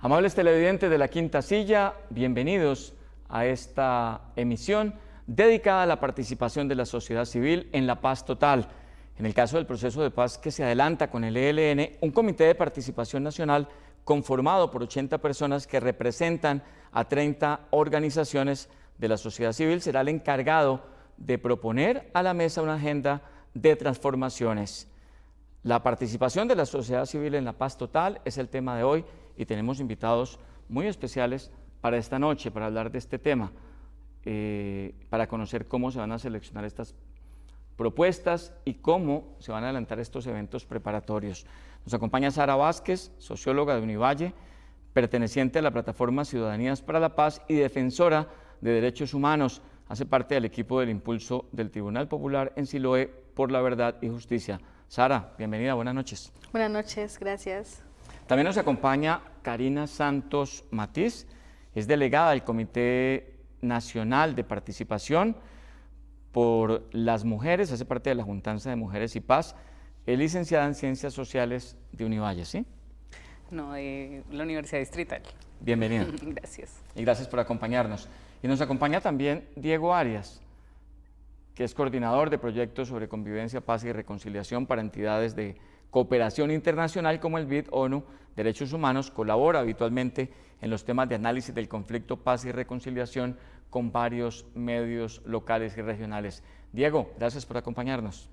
Amables televidentes de La Quinta Silla, bienvenidos a esta emisión dedicada a la participación de la sociedad civil en la paz total. En el caso del proceso de paz que se adelanta con el ELN, un comité de participación nacional conformado por 80 personas que representan a 30 organizaciones de la sociedad civil será el encargado de proponer a la mesa una agenda de transformaciones. La participación de la sociedad civil en la paz total es el tema de hoy y tenemos invitados muy especiales para esta noche, para hablar de este tema, para conocer cómo se van a seleccionar estas propuestas y cómo se van a adelantar estos eventos preparatorios. Nos acompaña Sara Vázquez, socióloga de Univalle, perteneciente a la plataforma Ciudadanías para la Paz y defensora de derechos humanos. Hace parte del equipo del impulso del Tribunal Popular en Siloé por la verdad y justicia. Sara, bienvenida, buenas noches. Buenas noches, gracias. También nos acompaña Karina Santos Matiz, es delegada del Comité Nacional de Participación por las Mujeres, hace parte de la Juntanza de Mujeres y Paz, es licenciada en Ciencias Sociales de Univalle, ¿sí? No, de la Universidad Distrital. Bienvenida. Gracias. Y gracias por acompañarnos. Y nos acompaña también Diego Arias, que es coordinador de proyectos sobre convivencia, paz y reconciliación para entidades de cooperación internacional como el BID, ONU, Derechos Humanos, colabora habitualmente en los temas de análisis del conflicto, paz y reconciliación con varios medios locales y regionales. Diego, gracias por acompañarnos.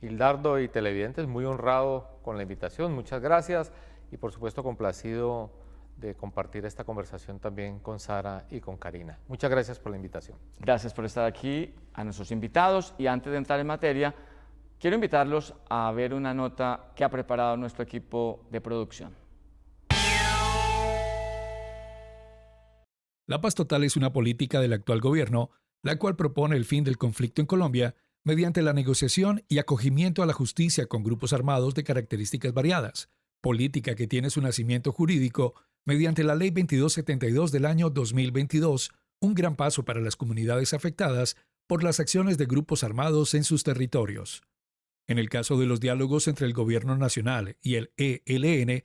Hildardo y televidentes, muy honrado con la invitación, muchas gracias y por supuesto complacido de compartir esta conversación también con Sara y con Karina. Muchas gracias por la invitación. Gracias por estar aquí, a nuestros invitados, y antes de entrar en materia, quiero invitarlos a ver una nota que ha preparado nuestro equipo de producción. La paz total es una política del actual gobierno, la cual propone el fin del conflicto en Colombia mediante la negociación y acogimiento a la justicia con grupos armados de características variadas, política que tiene su nacimiento jurídico mediante la Ley 2272 del año 2022, un gran paso para las comunidades afectadas por las acciones de grupos armados en sus territorios. En el caso de los diálogos entre el Gobierno Nacional y el ELN,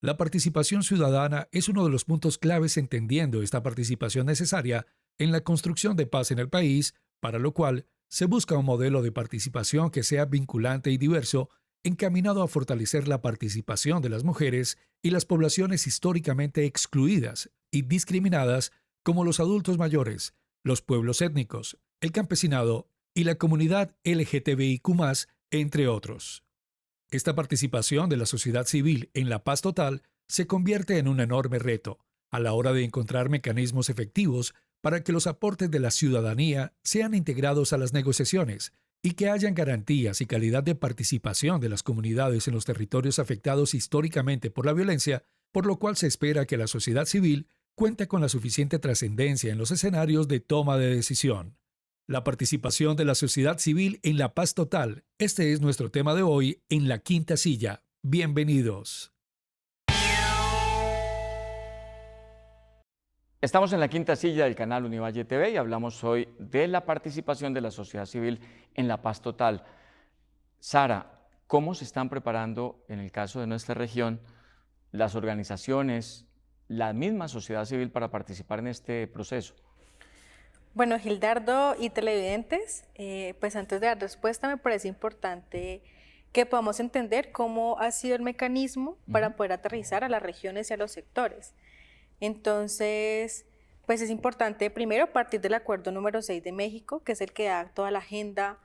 la participación ciudadana es uno de los puntos claves, entendiendo esta participación necesaria en la construcción de paz en el país, para lo cual se busca un modelo de participación que sea vinculante y diverso, encaminado a fortalecer la participación de las mujeres y las poblaciones históricamente excluidas y discriminadas, como los adultos mayores, los pueblos étnicos, el campesinado y la comunidad LGTBIQ+, entre otros. Esta participación de la sociedad civil en la paz total se convierte en un enorme reto a la hora de encontrar mecanismos efectivos para que los aportes de la ciudadanía sean integrados a las negociaciones y que hayan garantías y calidad de participación de las comunidades en los territorios afectados históricamente por la violencia, por lo cual se espera que la sociedad civil cuente con la suficiente trascendencia en los escenarios de toma de decisión. La participación de la sociedad civil en la paz total. Este es nuestro tema de hoy en La Quinta Silla. Bienvenidos. Estamos en La Quinta Silla del canal Univalle TV y hablamos hoy de la participación de la sociedad civil en la paz total. Sara, ¿cómo se están preparando en el caso de nuestra región las organizaciones, la misma sociedad civil para participar en este proceso? Bueno, Hildardo y televidentes, pues antes de dar respuesta me parece importante que podamos entender cómo ha sido el mecanismo para poder aterrizar a las regiones y a los sectores. Entonces, pues es importante primero partir del acuerdo número 6 de México, que es el que da toda la agenda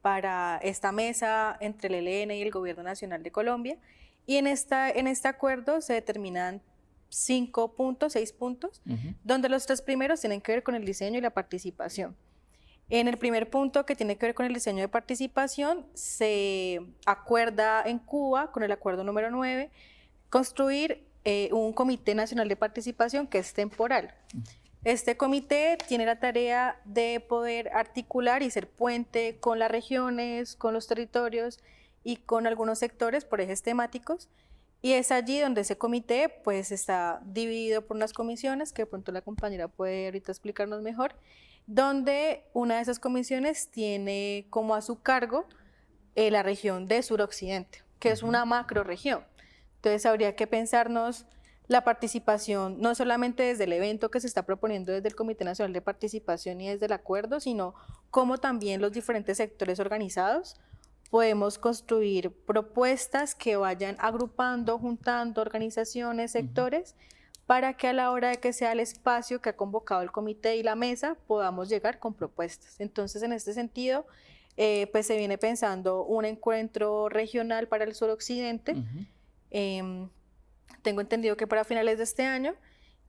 para esta mesa entre el ELN y el Gobierno Nacional de Colombia. Y en este acuerdo se determinan 5 puntos, 6 puntos, donde los 3 primeros tienen que ver con el diseño y la participación. En el primer punto, que tiene que ver con el diseño de participación, se acuerda en Cuba, con el acuerdo número 9, construir un Comité Nacional de Participación que es temporal. Este comité tiene la tarea de poder articular y ser puente con las regiones, con los territorios y con algunos sectores por ejes temáticos. Y es allí donde ese comité pues está dividido por unas comisiones, que de pronto la compañera puede ahorita explicarnos mejor, donde una de esas comisiones tiene como a su cargo la región de suroccidente, que es una macro región. Entonces habría que pensarnos la participación, no solamente desde el evento que se está proponiendo desde el Comité Nacional de Participación y desde el acuerdo, sino cómo también los diferentes sectores organizados podemos construir propuestas que vayan agrupando, juntando organizaciones, sectores, para que a la hora de que sea el espacio que ha convocado el comité y la mesa, podamos llegar con propuestas. Entonces, en este sentido, pues se viene pensando un encuentro regional para el suroccidente. Tengo entendido que para finales de este año,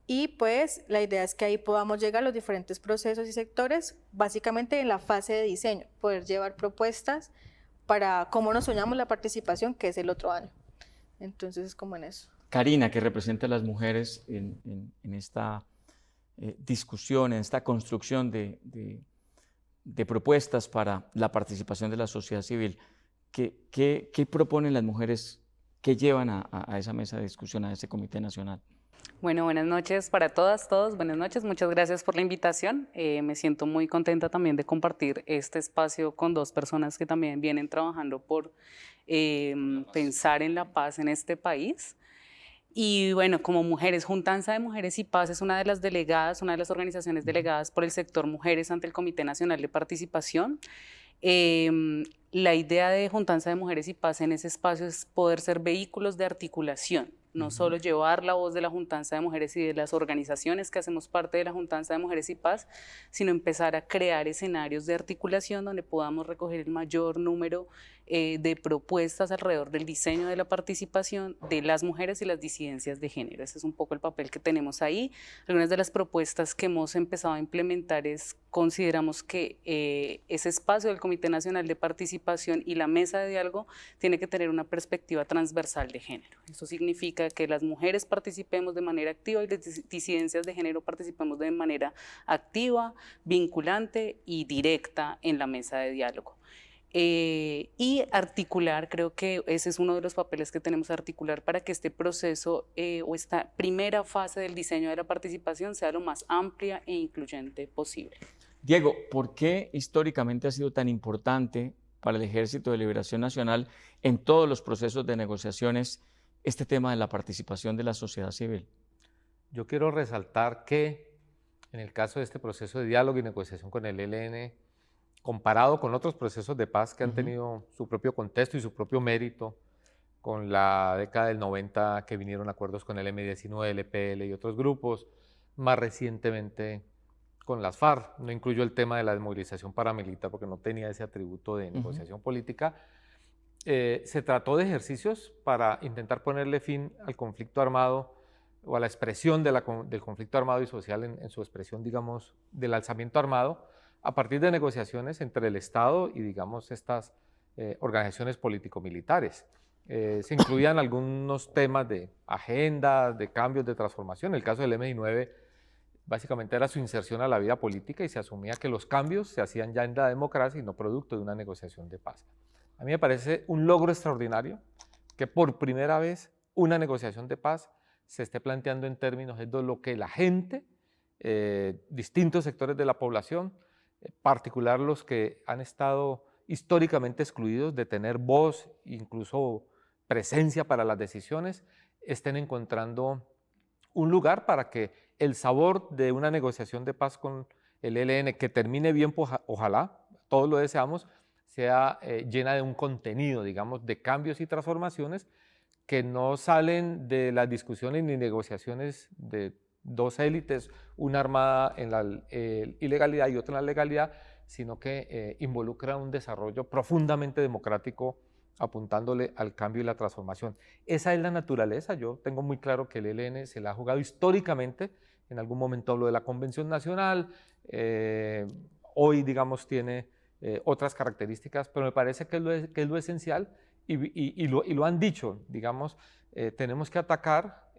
y pues la idea es que ahí podamos llegar a los diferentes procesos y sectores, básicamente en la fase de diseño, poder llevar propuestas para cómo nos soñamos la participación, que es el otro año. Entonces es como en eso. Karina, que representa a las mujeres en esta discusión, en esta construcción de propuestas para la participación de la sociedad civil, ¿qué proponen las mujeres que llevan a esa mesa de discusión, a ese Comité Nacional? Bueno, buenas noches para todas, todos. Buenas noches, muchas gracias por la invitación. Me siento muy contenta también de compartir este espacio con dos personas que también vienen trabajando por pensar en la paz en este país. Y bueno, como mujeres, Juntanza de Mujeres y Paz es una de las delegadas, una de las organizaciones delegadas por el sector mujeres ante el Comité Nacional de Participación. La idea de Juntanza de Mujeres y Paz en ese espacio es poder ser vehículos de articulación, no solo llevar la voz de la Juntanza de Mujeres y de las organizaciones que hacemos parte de la Juntanza de Mujeres y Paz, sino empezar a crear escenarios de articulación donde podamos recoger el mayor número de propuestas alrededor del diseño de la participación de las mujeres y las disidencias de género. Ese es un poco el papel que tenemos ahí. Algunas de las propuestas que hemos empezado a implementar consideramos que ese espacio del Comité Nacional de Participación y la mesa de diálogo tiene que tener una perspectiva transversal de género. Eso significa que las mujeres participemos de manera activa y las disidencias de género participemos de manera activa, vinculante y directa en la mesa de diálogo. Y articular, creo que ese es uno de los papeles que tenemos, articular para que este proceso o esta primera fase del diseño de la participación sea lo más amplia e incluyente posible. Diego, ¿por qué históricamente ha sido tan importante para el Ejército de Liberación Nacional en todos los procesos de negociaciones este tema de la participación de la sociedad civil? Yo quiero resaltar que en el caso de este proceso de diálogo y negociación con el ELN, comparado con otros procesos de paz que han tenido su propio contexto y su propio mérito, con la década del 90 que vinieron acuerdos con el M-19, el EPL y otros grupos, más recientemente con las FARC, no incluyo el tema de la desmovilización paramilitar porque no tenía ese atributo de negociación política, se trató de ejercicios para intentar ponerle fin al conflicto armado o a la expresión del conflicto armado y social en su expresión, digamos, del alzamiento armado, a partir de negociaciones entre el Estado y, digamos, estas organizaciones político-militares. Se incluían algunos temas de agenda, de cambios, de transformación. El caso del M-19 básicamente era su inserción a la vida política y se asumía que los cambios se hacían ya en la democracia y no producto de una negociación de paz. A mí me parece un logro extraordinario que por primera vez una negociación de paz se esté planteando en términos de lo que la gente, distintos sectores de la población, en particular los que han estado históricamente excluidos de tener voz, incluso presencia para las decisiones, estén encontrando un lugar para que el sabor de una negociación de paz con el ELN, que termine bien, ojalá, todos lo deseamos, sea llena de un contenido, digamos, de cambios y transformaciones que no salen de las discusiones ni negociaciones de dos élites, una armada en la ilegalidad y otra en la legalidad, sino que involucra un desarrollo profundamente democrático apuntándole al cambio y la transformación. Esa es la naturaleza. Yo tengo muy claro que el ELN se la ha jugado históricamente. En algún momento hablo de la Convención Nacional, hoy, digamos, tiene otras características, pero me parece que es lo esencial y lo han dicho, digamos, tenemos que atacar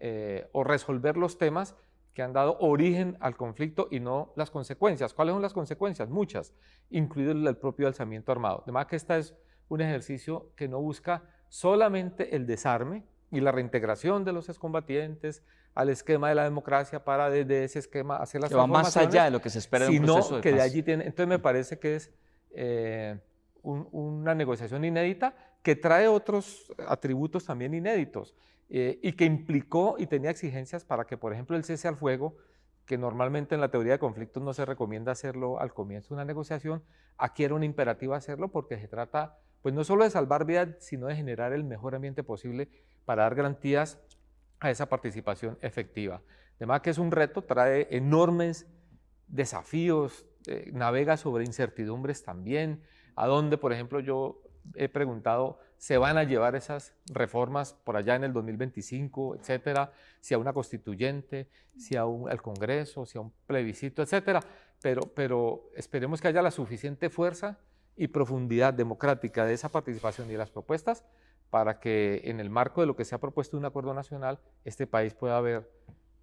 o resolver los temas que han dado origen al conflicto y no las consecuencias. ¿Cuáles son las consecuencias? Muchas, incluido el propio alzamiento armado. De manera que este es un ejercicio que no busca solamente el desarme y la reintegración de los excombatientes al esquema de la democracia para desde ese esquema hacer las transformaciones. Va más allá de lo que se espera de un proceso de paz. Que de allí tiene, entonces me parece que es una negociación inédita que trae otros atributos también inéditos y que implicó y tenía exigencias para que, por ejemplo, el cese al fuego, que normalmente en la teoría de conflictos no se recomienda hacerlo al comienzo de una negociación, aquí era un imperativo hacerlo porque se trata, pues no solo de salvar vidas, sino de generar el mejor ambiente posible para dar garantías a esa participación efectiva. Además que es un reto, trae enormes desafíos, navega sobre incertidumbres también, a donde, por ejemplo, yo he preguntado, ¿se van a llevar esas reformas por allá en el 2025, etcétera? Si a una constituyente, si al Congreso, si a un plebiscito, etcétera. Pero esperemos que haya la suficiente fuerza y profundidad democrática de esa participación y de las propuestas para que en el marco de lo que se ha propuesto un acuerdo nacional, este país pueda ver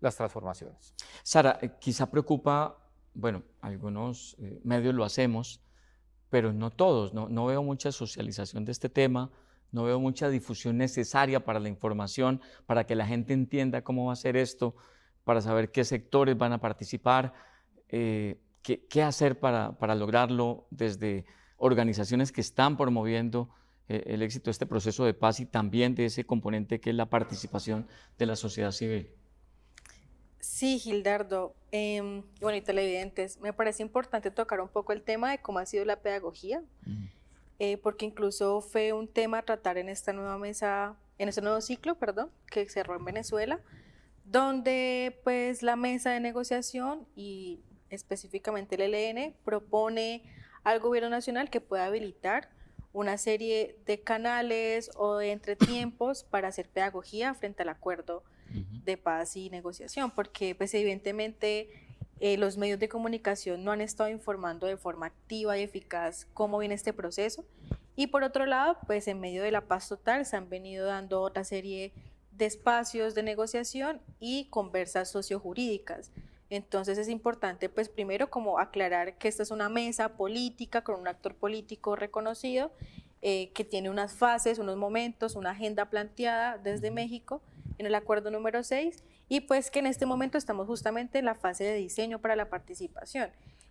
las transformaciones. Sara, quizá preocupa, bueno, algunos medios lo hacemos, pero no todos, no veo mucha socialización de este tema, no veo mucha difusión necesaria para la información, para que la gente entienda cómo va a ser esto, para saber qué sectores van a participar, qué hacer para lograrlo desde organizaciones que están promoviendo el éxito de este proceso de paz y también de ese componente que es la participación de la sociedad civil. Sí, Gildardo, bueno, y televidentes, me parece importante tocar un poco el tema de cómo ha sido la pedagogía, porque incluso fue un tema a tratar en esta nueva mesa, en este nuevo ciclo, perdón, que cerró en Venezuela, donde pues la mesa de negociación y específicamente el ELN propone al gobierno nacional que pueda habilitar una serie de canales o de entretiempos para hacer pedagogía frente al acuerdo de paz y negociación, porque pues evidentemente los medios de comunicación no han estado informando de forma activa y eficaz cómo viene este proceso, y por otro lado, pues en medio de la paz total se han venido dando otra serie de espacios de negociación y conversas sociojurídicas. Entonces es importante, pues primero como aclarar que esta es una mesa política con un actor político reconocido, que tiene unas fases, unos momentos, una agenda planteada desde México en el acuerdo número 6, y pues que en este momento estamos justamente en la fase de diseño para la participación,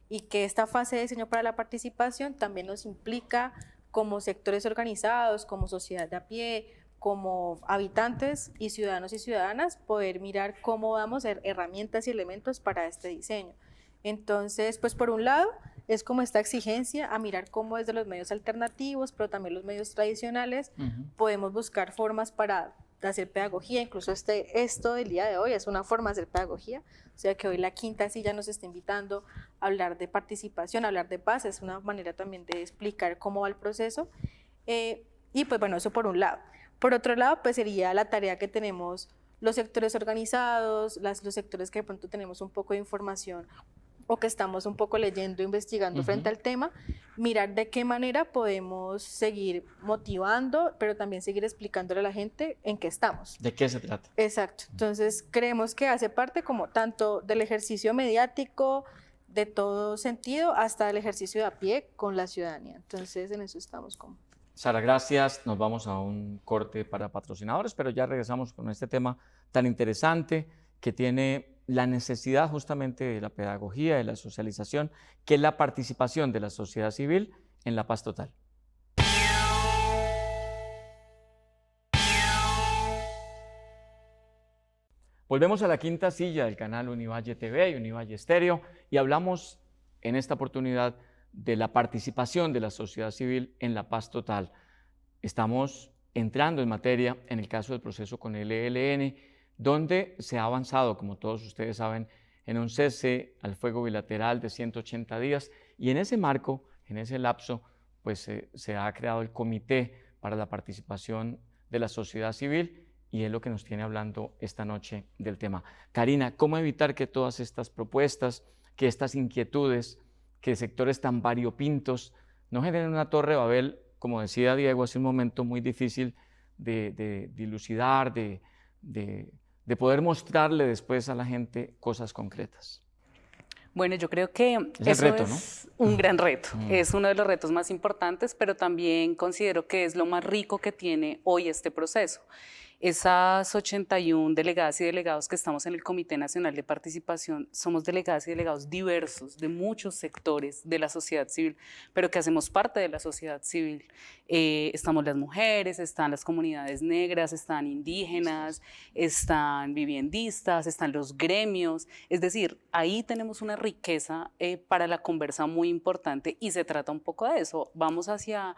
y que esta fase de diseño para la participación también nos implica como sectores organizados, como sociedad de a pie, como habitantes y ciudadanas, poder mirar cómo damos herramientas y elementos para este diseño. Entonces, pues por un lado, es como esta exigencia a mirar cómo desde los medios alternativos, pero también los medios tradicionales, podemos buscar formas para hacer pedagogía. Incluso esto del día de hoy es una forma de hacer pedagogía, o sea que hoy la quinta silla nos está invitando a hablar de participación, a hablar de paz, es una manera también de explicar cómo va el proceso, y pues bueno, eso por un lado. Por otro lado, pues sería la tarea que tenemos los sectores organizados, los sectores que de pronto tenemos un poco de información o que estamos un poco leyendo, investigando frente al tema, mirar de qué manera podemos seguir motivando, pero también seguir explicándole a la gente en qué estamos. ¿De qué se trata? Exacto. Entonces, creemos que hace parte como tanto del ejercicio mediático, de todo sentido, hasta el ejercicio de a pie con la ciudadanía. Entonces, en eso estamos como... Sara, gracias. Nos vamos a un corte para patrocinadores, pero ya regresamos con este tema tan interesante que tiene la necesidad justamente de la pedagogía, de la socialización, que es la participación de la sociedad civil en la paz total. Volvemos a la quinta silla del canal Univalle TV y Univalle Estéreo y hablamos en esta oportunidad de la participación de la sociedad civil en la paz total. Estamos entrando en materia en el caso del proceso con el ELN, donde se ha avanzado, como todos ustedes saben, en un cese al fuego bilateral de 180 días y en ese marco, en ese lapso, pues se ha creado el Comité para la Participación de la Sociedad Civil y es lo que nos tiene hablando esta noche del tema. Karina, ¿cómo evitar que todas estas propuestas, que estas inquietudes, que sectores tan variopintos no generen una torre de Babel, como decía Diego hace un momento, muy difícil de dilucidar, de poder mostrarle después a la gente cosas concretas? Bueno, yo creo que es el reto, es un gran reto, es uno de los retos más importantes, pero también considero que es lo más rico que tiene hoy este proceso. Esas 81 delegadas y delegados que estamos en el Comité Nacional de Participación somos delegadas y delegados diversos de muchos sectores de la sociedad civil, pero que hacemos parte de la sociedad civil. Estamos las mujeres, están las comunidades negras, están indígenas, están viviendistas, están los gremios. Es decir, ahí tenemos una riqueza para la conversa muy importante y se trata un poco de eso. Vamos hacia...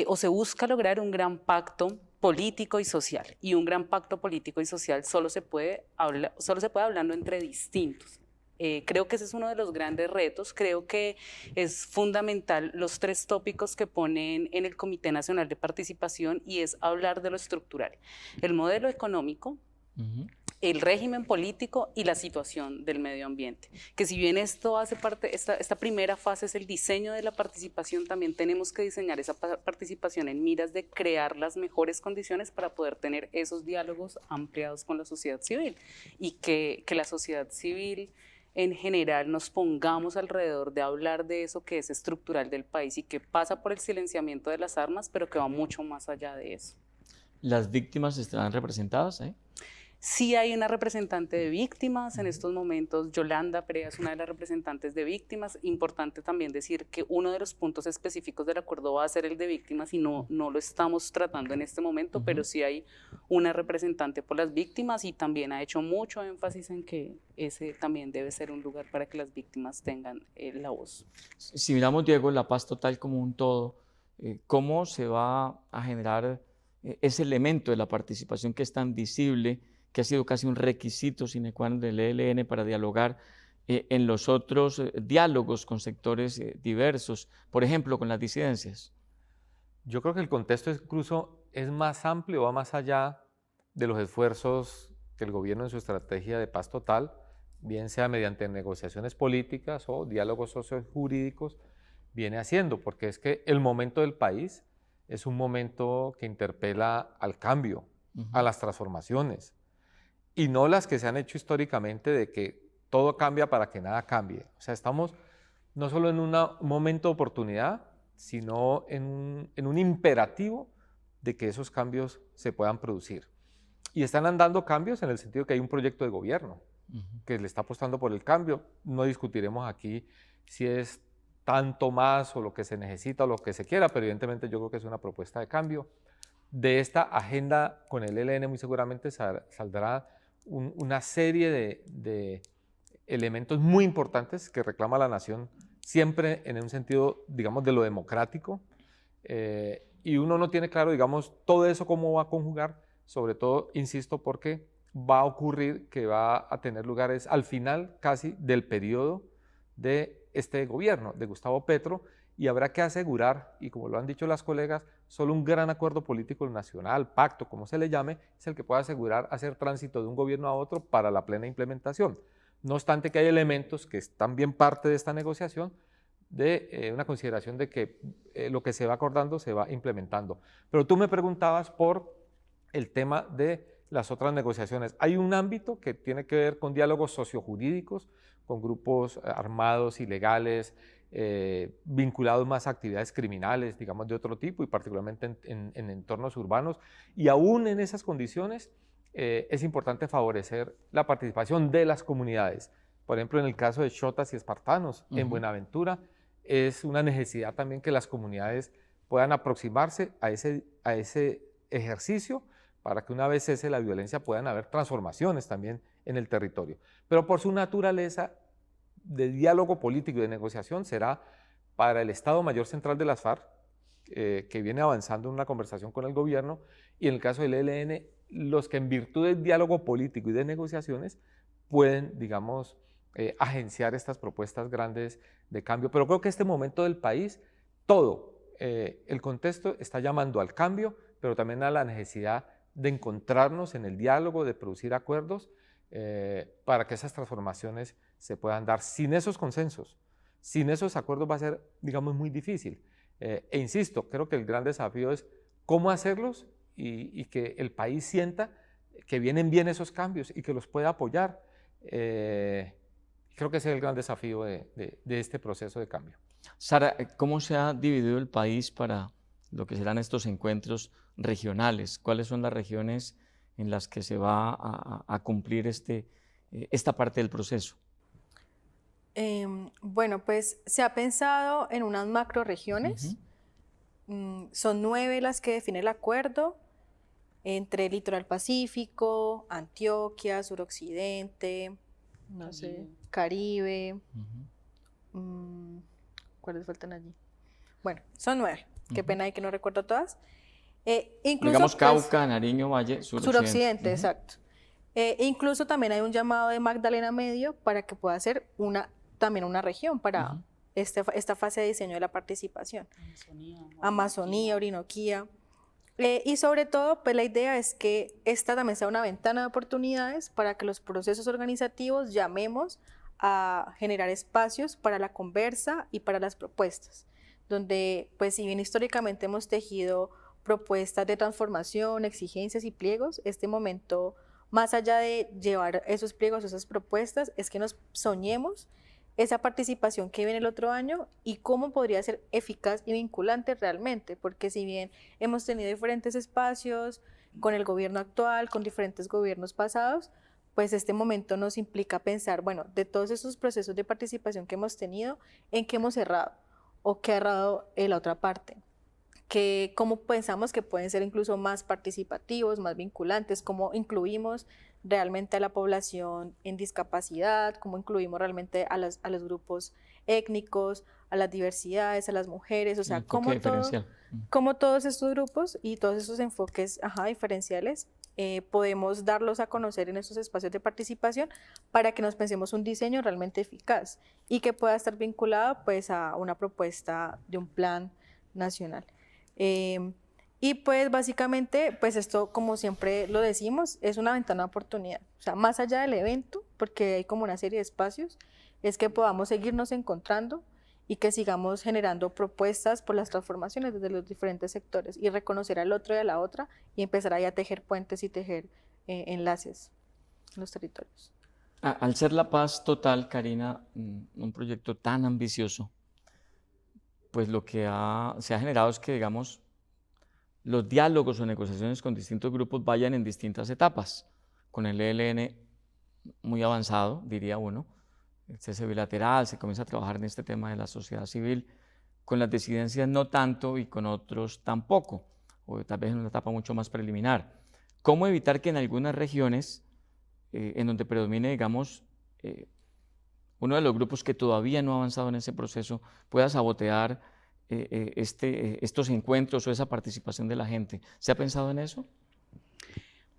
o se busca lograr un gran pacto político y social. Y un gran pacto político y social solo se puede hablando entre distintos. Creo que ese es uno de los grandes retos. Creo que es fundamental los 3 tópicos que ponen en el Comité Nacional de Participación, y es hablar de lo estructural. El modelo económico, el régimen político y la situación del medio ambiente. Que si bien esto hace parte, esta primera fase es el diseño de la participación, también tenemos que diseñar esa participación en miras de crear las mejores condiciones para poder tener esos diálogos ampliados con la sociedad civil, y que la sociedad civil en general nos pongamos alrededor de hablar de eso que es estructural del país y que pasa por el silenciamiento de las armas, pero que va mucho más allá de eso. ¿Las víctimas estarán representadas? Sí hay una representante de víctimas en estos momentos. Yolanda Perea es una de las representantes de víctimas. Importante también decir que uno de los puntos específicos del acuerdo va a ser el de víctimas, y no lo estamos tratando en este momento, pero sí hay una representante por las víctimas, y también ha hecho mucho énfasis en que ese también debe ser un lugar para que las víctimas tengan la voz. Si miramos, Diego, la paz total como un todo, ¿cómo se va a generar ese elemento de la participación que es tan visible, que ha sido casi un requisito sine qua non del ELN para dialogar en los otros diálogos con sectores diversos, por ejemplo, con las disidencias? Yo creo que el contexto incluso es más amplio, va más allá de los esfuerzos que el gobierno en su estrategia de paz total, bien sea mediante negociaciones políticas o diálogos sociojurídicos, viene haciendo, porque es que el momento del país es un momento que interpela al cambio, a las transformaciones, y no las que se han hecho históricamente de que todo cambia para que nada cambie. O sea, estamos no solo en un momento de oportunidad, sino en un imperativo de que esos cambios se puedan producir. Y están andando cambios en el sentido de que hay un proyecto de gobierno que le está apostando por el cambio. No discutiremos aquí si es tanto más o lo que se necesita o lo que se quiera, pero evidentemente yo creo que es una propuesta de cambio. De esta agenda con el ELN muy seguramente saldrá una serie de elementos muy importantes que reclama la nación, siempre en un sentido, digamos, de lo democrático, y uno no tiene claro, digamos, todo eso cómo va a conjugar, sobre todo, insisto, porque va a ocurrir que va a tener lugares al final casi del periodo de este gobierno, de Gustavo Petro, y habrá que asegurar, y como lo han dicho las colegas, solo un gran acuerdo político nacional, pacto, como se le llame, es el que pueda asegurar hacer tránsito de un gobierno a otro para la plena implementación. No obstante que hay elementos que están bien parte de esta negociación, de una consideración de que lo que se va acordando se va implementando. Pero tú me preguntabas por el tema de las otras negociaciones. Hay un ámbito que tiene que ver con diálogos sociojurídicos, con grupos armados, ilegales, vinculados más a actividades criminales, digamos, de otro tipo, y particularmente en entornos urbanos. Y aún en esas condiciones es importante favorecer la participación de las comunidades. Por ejemplo, en el caso de chotas y espartanos, en Buenaventura, es una necesidad también que las comunidades puedan aproximarse a ese ejercicio para que una vez cese la violencia puedan haber transformaciones también en el territorio. Pero por su naturaleza de diálogo político y de negociación será para el Estado Mayor Central de las FARC, que viene avanzando en una conversación con el gobierno, y en el caso del ELN, los que en virtud del diálogo político y de negociaciones pueden, digamos, agenciar estas propuestas grandes de cambio. Pero creo que este momento del país, todo, el contexto está llamando al cambio, pero también a la necesidad de encontrarnos en el diálogo, de producir acuerdos para que esas transformaciones se puedan dar. Sin esos consensos, sin esos acuerdos va a ser, digamos, muy difícil. E insisto, creo que el gran desafío es cómo hacerlos y que el país sienta que vienen bien esos cambios y que los pueda apoyar. Creo que ese es el gran desafío de este proceso de cambio. Sara, ¿cómo se ha dividido el país para lo que serán estos encuentros regionales? ¿Cuáles son las regiones en las que se va a cumplir esta parte del proceso? Bueno, pues se ha pensado en unas macroregiones. Son 9 las que define el acuerdo, entre Litoral Pacífico, Antioquia, Suroccidente, no sé, Caribe. ¿Cuáles faltan allí? Bueno, son 9. Qué pena hay que no recuerdo todas. Incluso, digamos pues, Cauca, Nariño, Valle, Suroccidente, exacto. Incluso también hay un llamado de Magdalena Medio para que pueda ser también una región para esta fase de diseño de la participación. Amazonía, Orinoquía. Y sobre todo, pues la idea es que esta también sea una ventana de oportunidades para que los procesos organizativos llamemos a generar espacios para la conversa y para las propuestas, donde, pues si bien históricamente hemos tejido propuestas de transformación, exigencias y pliegos, este momento, más allá de llevar esos pliegos, esas propuestas, es que nos soñemos esa participación que viene el otro año y cómo podría ser eficaz y vinculante realmente, porque si bien hemos tenido diferentes espacios con el gobierno actual, con diferentes gobiernos pasados, pues este momento nos implica pensar, bueno, de todos esos procesos de participación que hemos tenido, ¿en qué hemos errado? ¿O qué ha errado en la otra parte? ¿Cómo pensamos que pueden ser incluso más participativos, más vinculantes? ¿Cómo incluimos realmente a la población en discapacidad? ¿Cómo incluimos realmente a los grupos étnicos, a las diversidades, a las mujeres? O sea, cómo todos estos grupos y todos estos enfoques diferenciales podemos darlos a conocer en estos espacios de participación para que nos pensemos un diseño realmente eficaz y que pueda estar vinculado pues a una propuesta de un plan nacional. Y pues básicamente, pues esto, como siempre lo decimos, es una ventana de oportunidad. O sea, más allá del evento, porque hay como una serie de espacios, es que podamos seguirnos encontrando y que sigamos generando propuestas por las transformaciones desde los diferentes sectores y reconocer al otro y a la otra y empezar ahí a tejer puentes y tejer enlaces en los territorios. Al ser La Paz Total, Karina, un proyecto tan ambicioso, pues lo que se ha generado es que, digamos, los diálogos o negociaciones con distintos grupos vayan en distintas etapas. Con el ELN muy avanzado, diría uno, el cese bilateral, se comienza a trabajar en este tema de la sociedad civil, con las disidencias no tanto y con otros tampoco, o tal vez en una etapa mucho más preliminar. ¿Cómo evitar que en algunas regiones, en donde predomine, digamos, uno de los grupos que todavía no ha avanzado en ese proceso, pueda sabotear estos encuentros o esa participación de la gente? ¿Se ha pensado en eso?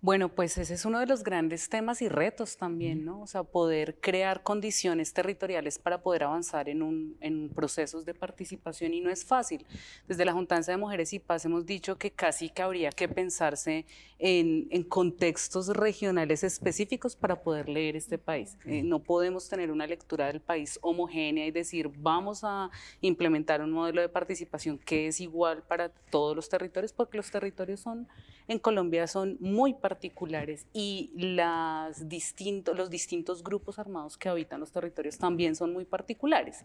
Bueno, pues ese es uno de los grandes temas y retos también, ¿no? O sea, poder crear condiciones territoriales para poder avanzar en procesos de participación, y no es fácil. Desde la Juntanza de Mujeres y Paz hemos dicho que casi que habría que pensarse en contextos regionales específicos para poder leer este país. No podemos tener una lectura del país homogénea y decir vamos a implementar un modelo de participación que es igual para todos los territorios, porque los territorios en Colombia son muy particulares y los distintos grupos armados que habitan los territorios también son muy particulares.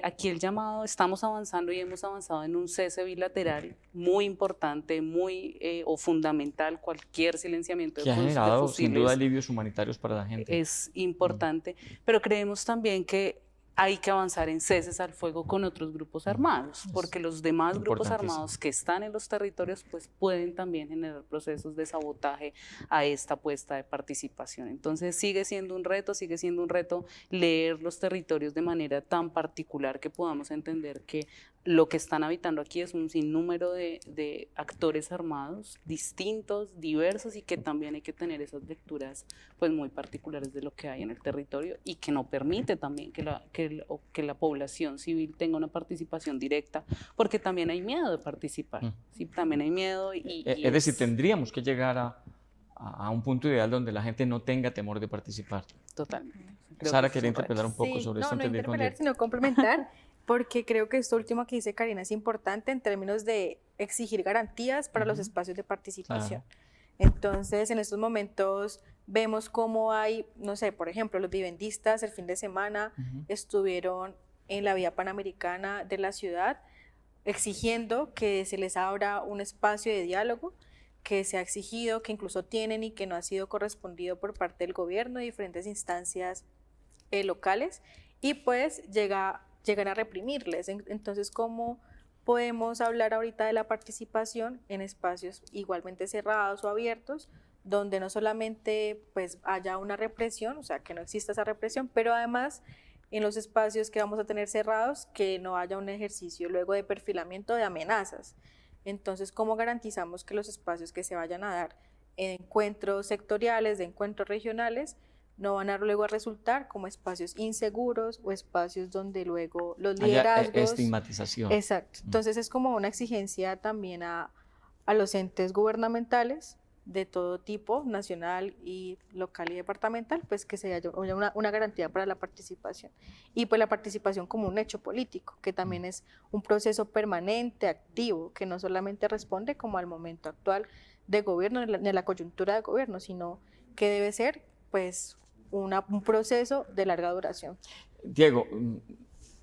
Aquí el llamado, estamos avanzando y hemos avanzado en un cese bilateral muy importante, o fundamental. Cualquier silenciamiento que ha generado sin duda alivios humanitarios para la gente. Es importante, pero creemos también que hay que avanzar en ceses al fuego con otros grupos armados, porque los demás grupos armados que están en los territorios pues pueden también generar procesos de sabotaje a esta apuesta de participación. Entonces sigue siendo un reto leer los territorios de manera tan particular que podamos entender que lo que están habitando aquí es un sinnúmero de actores armados distintos, diversos, y que también hay que tener esas lecturas pues muy particulares de lo que hay en el territorio, y que no permite también que la población civil tenga una participación directa, porque también hay miedo de participar, ¿sí? También hay miedo es decir, tendríamos que llegar a un punto ideal donde la gente no tenga temor de participar. Totalmente. Sara quería interpelar un poco sobre esto. No interpelar, sino complementar, porque creo que esto último que dice Karina es importante en términos de exigir garantías para los espacios de participación. Entonces, en estos momentos vemos cómo hay, no sé, por ejemplo, los vivendistas el fin de semana estuvieron en la vía panamericana de la ciudad exigiendo que se les abra un espacio de diálogo, que se ha exigido, que incluso tienen y que no ha sido correspondido por parte del gobierno y diferentes instancias locales, y pues llegan a reprimirles. Entonces, ¿cómo podemos hablar ahorita de la participación en espacios igualmente cerrados o abiertos, donde no solamente pues haya una represión, o sea, que no exista esa represión, pero además en los espacios que vamos a tener cerrados, que no haya un ejercicio luego de perfilamiento de amenazas? Entonces, ¿cómo garantizamos que los espacios que se vayan a dar en encuentros sectoriales, de encuentros regionales, no van a luego a resultar como espacios inseguros o espacios donde luego los liderazgos... estigmatización. Exacto. Entonces es como una exigencia también a los entes gubernamentales de todo tipo, nacional y local y departamental, pues que se haya una garantía para la participación. Y pues la participación como un hecho político, que también es un proceso permanente, activo, que no solamente responde como al momento actual de gobierno, ni a la coyuntura de gobierno, sino que debe ser pues un proceso de larga duración. Diego,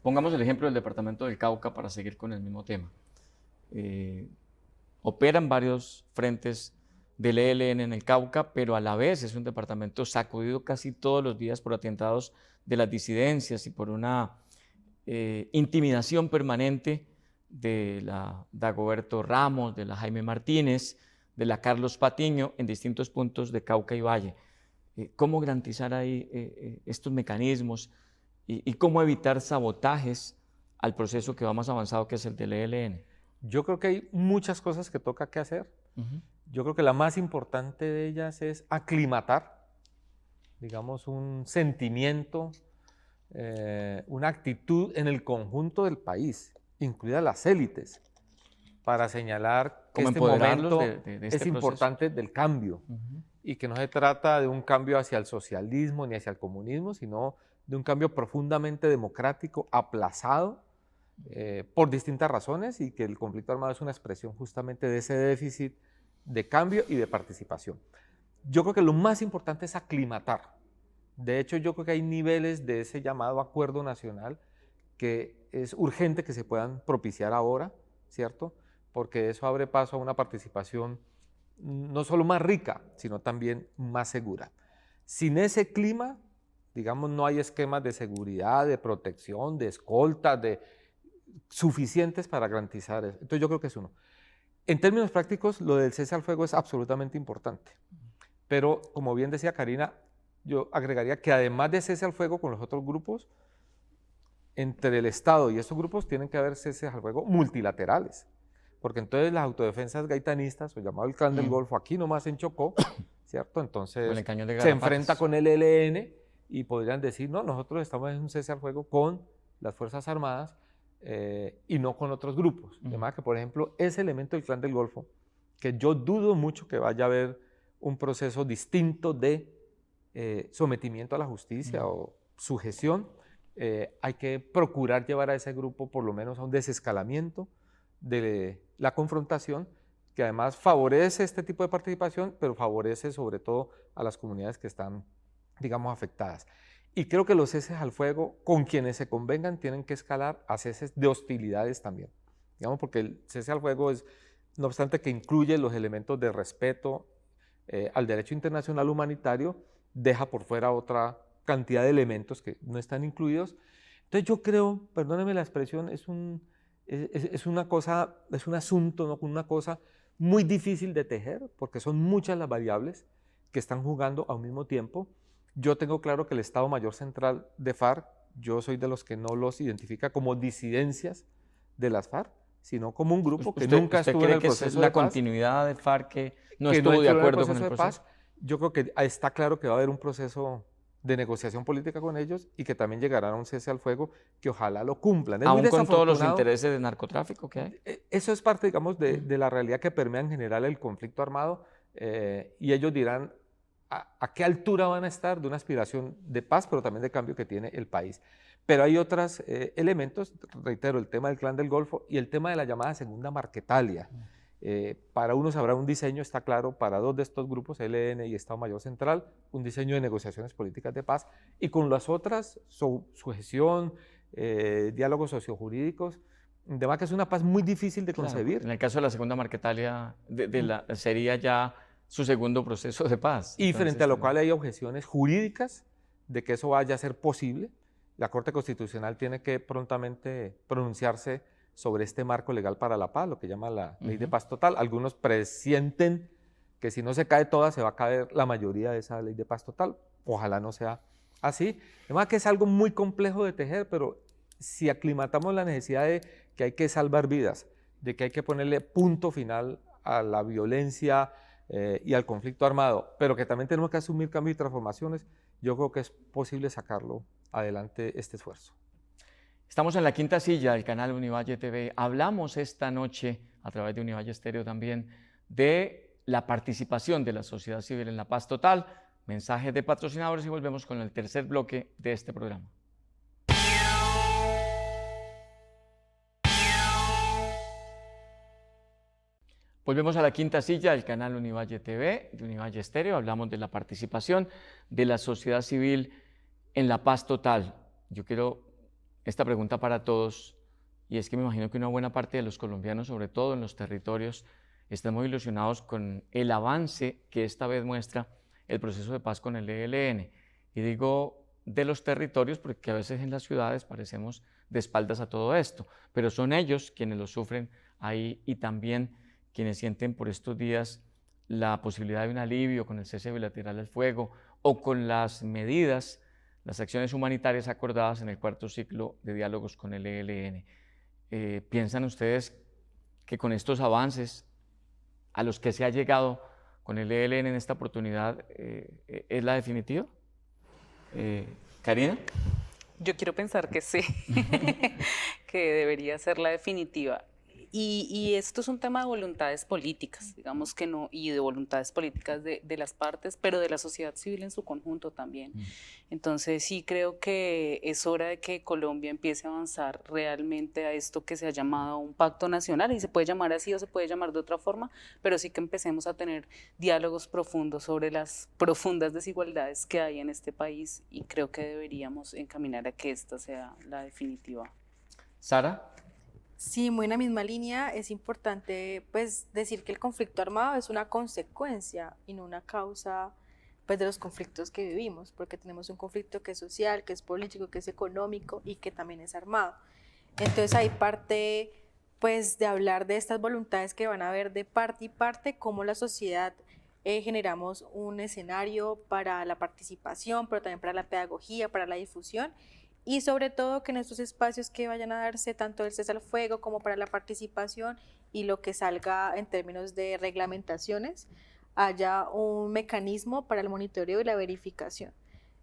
pongamos el ejemplo del departamento del Cauca para seguir con el mismo tema. Operan varios frentes del ELN en el Cauca, pero a la vez es un departamento sacudido casi todos los días por atentados de las disidencias y por una intimidación permanente de la Dagoberto Ramos, de la Jaime Martínez, de la Carlos Patiño en distintos puntos de Cauca y Valle. ¿Cómo garantizar ahí estos mecanismos y cómo evitar sabotajes al proceso que va más avanzado, que es el del ELN? Yo creo que hay muchas cosas que toca que hacer. Yo creo que la más importante de ellas es aclimatar, digamos, un sentimiento, una actitud en el conjunto del país, incluidas las élites, para señalar que este momento de este es importante del cambio y que no se trata de un cambio hacia el socialismo ni hacia el comunismo, sino de un cambio profundamente democrático, aplazado por distintas razones, y que el conflicto armado es una expresión justamente de ese déficit de cambio y de participación. Yo creo que lo más importante es aclimatar. De hecho, yo creo que hay niveles de ese llamado acuerdo nacional que es urgente que se puedan propiciar ahora, ¿cierto? Porque eso abre paso a una participación no solo más rica, sino también más segura. Sin ese clima, digamos, no hay esquemas de seguridad, de protección, de escolta, suficientes para garantizar eso. Entonces yo creo que es uno. En términos prácticos, lo del cese al fuego es absolutamente importante. Pero, como bien decía Karina, yo agregaría que además de cese al fuego con los otros grupos, entre el Estado y estos grupos tienen que haber ceses al fuego multilaterales. Porque entonces las autodefensas gaitanistas, o llamado el Clan del Golfo, aquí nomás en Chocó, ¿cierto? Entonces se enfrenta con el ELN y podrían decir, no, nosotros estamos en un cese al fuego con las Fuerzas Armadas y no con otros grupos. Además que, por ejemplo, ese elemento del Clan del Golfo, que yo dudo mucho que vaya a haber un proceso distinto de sometimiento a la justicia o sujeción, hay que procurar llevar a ese grupo por lo menos a un desescalamiento de la confrontación, que además favorece este tipo de participación, pero favorece sobre todo a las comunidades que están, digamos, afectadas. Y creo que los ceses al fuego, con quienes se convengan, tienen que escalar a ceses de hostilidades también. Digamos, porque el cese al fuego es, no obstante que incluye los elementos de respeto al derecho internacional humanitario, deja por fuera otra cantidad de elementos que no están incluidos. Entonces yo creo, perdónenme la expresión, es un asunto, ¿no? Una cosa muy difícil de tejer, porque son muchas las variables que están jugando a un mismo tiempo. Yo tengo claro que el Estado Mayor Central de FARC, yo soy de los que no los identifica como disidencias de las FARC, sino como un grupo que nunca estuvo en el proceso de paz. ¿La continuidad de FARC que no estuvo de acuerdo con el proceso? Yo creo que está claro que va a haber un proceso de negociación política con ellos y que también llegarán a un cese al fuego que ojalá lo cumplan. ¿Aún con todos los intereses de narcotráfico que hay? Eso es parte, digamos, de la realidad que permea en general el conflicto armado, y ellos dirán a qué altura van a estar de una aspiración de paz, pero también de cambio que tiene el país. Pero hay otros elementos, reitero, el tema del Clan del Golfo y el tema de la llamada Segunda Marquetalia. Para unos habrá un diseño, está claro, para dos de estos grupos, ELN y Estado Mayor Central, un diseño de negociaciones políticas de paz, y con las otras, sujeción, diálogos sociojurídicos, De verdad que es una paz muy difícil de Claro, concebir. en el caso de la segunda Marquetalia, sería ya su segundo proceso de paz. Y Entonces, frente a lo cual hay objeciones jurídicas de que eso vaya a ser posible. La Corte Constitucional tiene que prontamente pronunciarse sobre este marco legal para la paz, lo que llama la Ley de Paz Total. Algunos presienten que si no se cae toda, se va a caer la mayoría de esa Ley de Paz Total. Ojalá no sea así. Además que es algo muy complejo de tejer, pero si aclimatamos la necesidad de que hay que salvar vidas, de que hay que ponerle punto final a la violencia y al conflicto armado, pero que también tenemos que asumir cambios y transformaciones, yo creo que es posible sacarlo adelante este esfuerzo. Estamos en la quinta silla del canal Univalle TV. Hablamos esta noche, a través de Univalle Estéreo también, de la participación de la sociedad civil en la paz total. Mensajes de patrocinadores y volvemos con el tercer bloque de este programa. Volvemos a la quinta silla del canal Univalle TV, de Univalle Estéreo. Hablamos de la participación de la sociedad civil en la paz total. Yo quiero esta pregunta para todos, y es que me imagino que una buena parte de los colombianos, sobre todo en los territorios, están muy ilusionados con el avance que esta vez muestra el proceso de paz con el ELN. Y digo de los territorios porque a veces en las ciudades parecemos de espaldas a todo esto, pero son ellos quienes lo sufren ahí y también quienes sienten por estos días la posibilidad de un alivio con el cese bilateral al fuego o con las medidas, las acciones humanitarias acordadas en el cuarto ciclo de diálogos con el ELN. ¿Piensan ustedes que con estos avances a los que se ha llegado con el ELN en esta oportunidad es la definitiva? ¿Karina? Yo quiero pensar que sí, que debería ser la definitiva. Y esto es un tema de voluntades políticas, digamos que no, y de voluntades políticas de las partes, pero de la sociedad civil en su conjunto también. Entonces sí creo que es hora de que Colombia empiece a avanzar realmente a esto que se ha llamado un pacto nacional, y se puede llamar así o se puede llamar de otra forma, pero sí que empecemos a tener diálogos profundos sobre las profundas desigualdades que hay en este país, y creo que deberíamos encaminar a que esta sea la definitiva. Sara. Sí, muy en la misma línea. Es importante pues decir que el conflicto armado es una consecuencia y no una causa pues de los conflictos que vivimos, porque tenemos un conflicto que es social, que es político, que es económico y que también es armado. Entonces hay parte pues de hablar de estas voluntades que van a haber de parte y parte, cómo la sociedad generamos un escenario para la participación, pero también para la pedagogía, para la difusión. Y sobre todo que en estos espacios que vayan a darse tanto el cese al fuego como para la participación y lo que salga en términos de reglamentaciones, haya un mecanismo para el monitoreo y la verificación.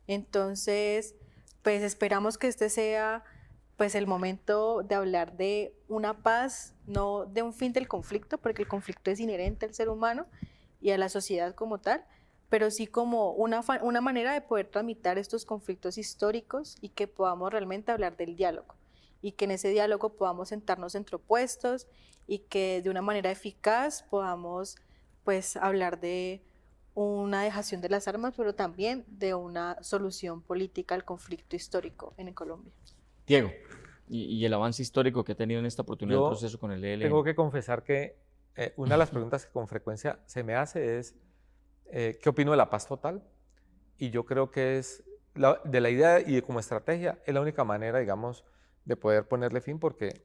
Entonces, pues esperamos que este sea pues el momento de hablar de una paz, no de un fin del conflicto, porque el conflicto es inherente al ser humano y a la sociedad como tal, pero sí como una manera de poder tramitar estos conflictos históricos y que podamos realmente hablar del diálogo y que en ese diálogo podamos sentarnos entre opuestos y que de una manera eficaz podamos pues hablar de una dejación de las armas, pero también de una solución política al conflicto histórico en Colombia. Diego, y el avance histórico que ha tenido en esta oportunidad el proceso con el ELN. Tengo que confesar que una de las preguntas que con frecuencia se me hace es ¿qué opino de la paz total? Y yo creo que es de la idea y como estrategia es la única manera, digamos, de poder ponerle fin, porque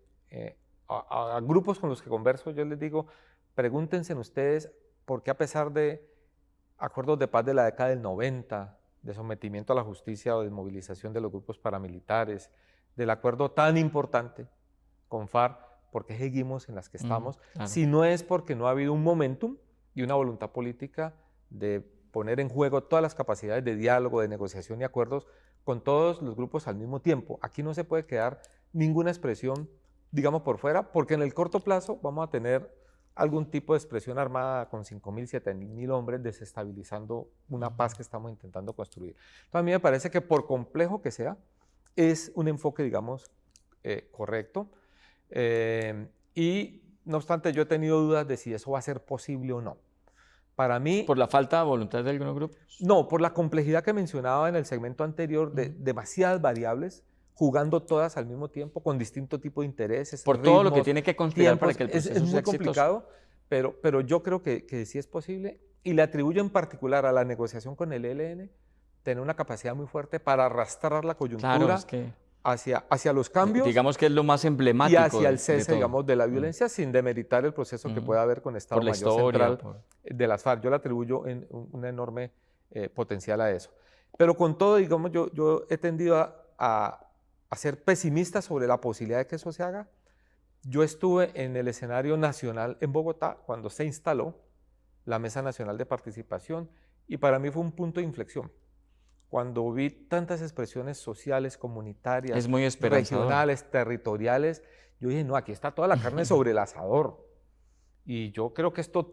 a grupos con los que converso yo les digo, pregúntense ustedes por qué a pesar de acuerdos de paz de la década del 90, de sometimiento a la justicia o desmovilización de los grupos paramilitares, del acuerdo tan importante con FARC, ¿por qué seguimos en las que estamos? Claro. Si no es porque no ha habido un momentum y una voluntad política de poner en juego todas las capacidades de diálogo, de negociación y acuerdos con todos los grupos al mismo tiempo. Aquí no se puede quedar ninguna expresión, digamos, por fuera, porque en el corto plazo vamos a tener algún tipo de expresión armada con 5.000, 7.000 hombres desestabilizando una paz que estamos intentando construir. Entonces a mí me parece que por complejo que sea, es un enfoque, digamos, correcto. Y no obstante, yo he tenido dudas de si eso va a ser posible o no. Para mí... ¿Por la falta de voluntad de algunos grupos? No, por la complejidad que mencionaba en el segmento anterior de demasiadas variables jugando todas al mismo tiempo, con distinto tipo de intereses, Por todo lo que ritmos, tiene que conspirar para tiempos. que el Es proceso sea muy exitoso. complicado, pero yo creo que sí es posible, y le atribuyo en particular a la negociación con el ELN tener una capacidad muy fuerte para arrastrar la Claro, coyuntura es que hacia los cambios digamos que es lo más y emblemático hacia el de cese, todo. digamos, de la violencia, sin demeritar el proceso que pueda haber con Estado Por la Mayor historia, Central de las FARC. Yo le atribuyo un enorme potencial a eso. Pero con todo, digamos, yo he tendido a ser pesimista sobre la posibilidad de que eso se haga. Yo estuve en el escenario nacional en Bogotá cuando se instaló la Mesa Nacional de Participación, y para mí fue un punto de inflexión. Cuando vi tantas expresiones sociales, comunitarias, Es muy esperanzador. regionales, territoriales, yo dije, no, aquí está toda la carne sobre el asador. Y yo creo que esto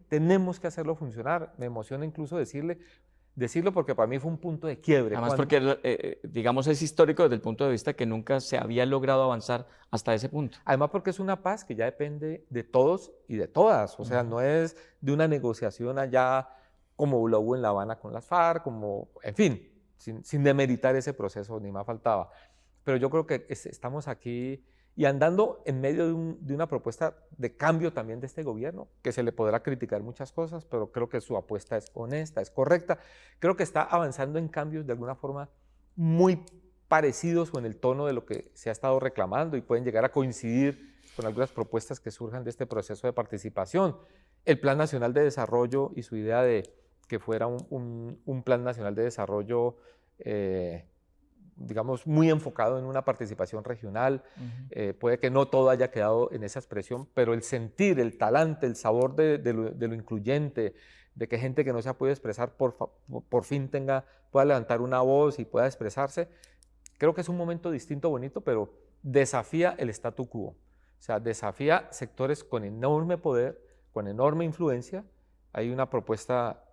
tenemos que hacerlo funcionar. Me emociona incluso decirlo, porque para mí fue un punto de quiebre. Además porque, digamos, es histórico desde el punto de vista que nunca se había logrado avanzar hasta ese punto. Además porque es una paz que ya depende de todos y de todas. O sea, no es de una negociación allá como lo hubo en La Habana con las FARC, en fin, sin demeritar ese proceso, ni más faltaba. Pero yo creo que estamos aquí y andando en medio de una propuesta de cambio también de este gobierno, que se le podrá criticar muchas cosas, pero creo que su apuesta es honesta, es correcta. Creo que está avanzando en cambios de alguna forma muy parecidos o en el tono de lo que se ha estado reclamando, y pueden llegar a coincidir con algunas propuestas que surjan de este proceso de participación. El Plan Nacional de Desarrollo y su idea de que fuera un Plan Nacional de Desarrollo digamos, muy enfocado en una participación regional. Puede que no todo haya quedado en esa expresión, pero el sentir, el talante, el sabor de lo incluyente, de que gente que no se ha podido expresar por fin pueda levantar una voz y pueda expresarse, creo que es un momento distinto, bonito, pero desafía el statu quo. O sea, desafía sectores con enorme poder, con enorme influencia. Hay una propuesta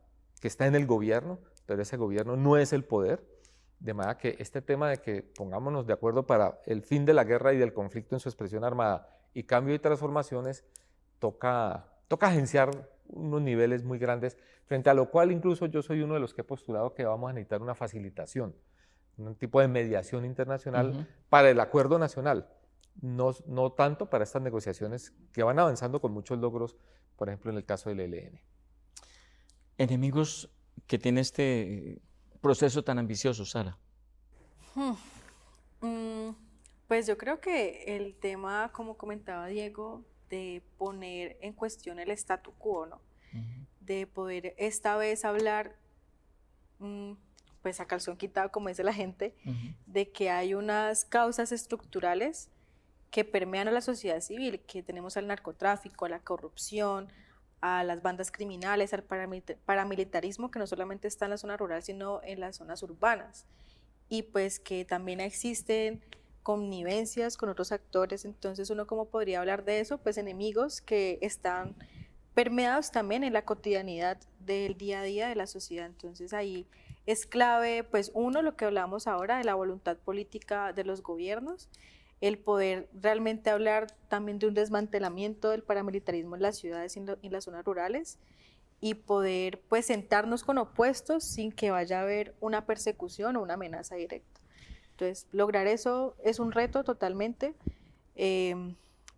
que está en el gobierno, pero ese gobierno no es el poder. De manera que este tema de que pongámonos de acuerdo para el fin de la guerra y del conflicto en su expresión armada y cambio y transformaciones, toca agenciar unos niveles muy grandes, frente a lo cual incluso yo soy uno de los que he postulado que vamos a necesitar una facilitación, un tipo de mediación internacional para el acuerdo nacional, no tanto para estas negociaciones que van avanzando con muchos logros, por ejemplo en el caso del ELN. Enemigos que tiene este proceso tan ambicioso, Sara. Pues yo creo que el tema, como comentaba Diego, de poner en cuestión el statu quo, ¿no? De poder esta vez hablar, pues a calzón quitado, como dice la gente, de que hay unas causas estructurales que permean a la sociedad civil, que tenemos al narcotráfico, a la corrupción, a las bandas criminales, al paramilitarismo, que no solamente está en la zona rural, sino en las zonas urbanas, y pues que también existen connivencias con otros actores. Entonces uno, ¿cómo podría hablar de eso? Pues enemigos que están permeados también en la cotidianidad del día a día de la sociedad. Entonces ahí es clave, pues uno, lo que hablamos ahora de la voluntad política de los gobiernos, el poder realmente hablar también de un desmantelamiento del paramilitarismo en las ciudades y en las zonas rurales, y poder pues sentarnos con opuestos sin que vaya a haber una persecución o una amenaza directa. Entonces lograr eso es un reto totalmente,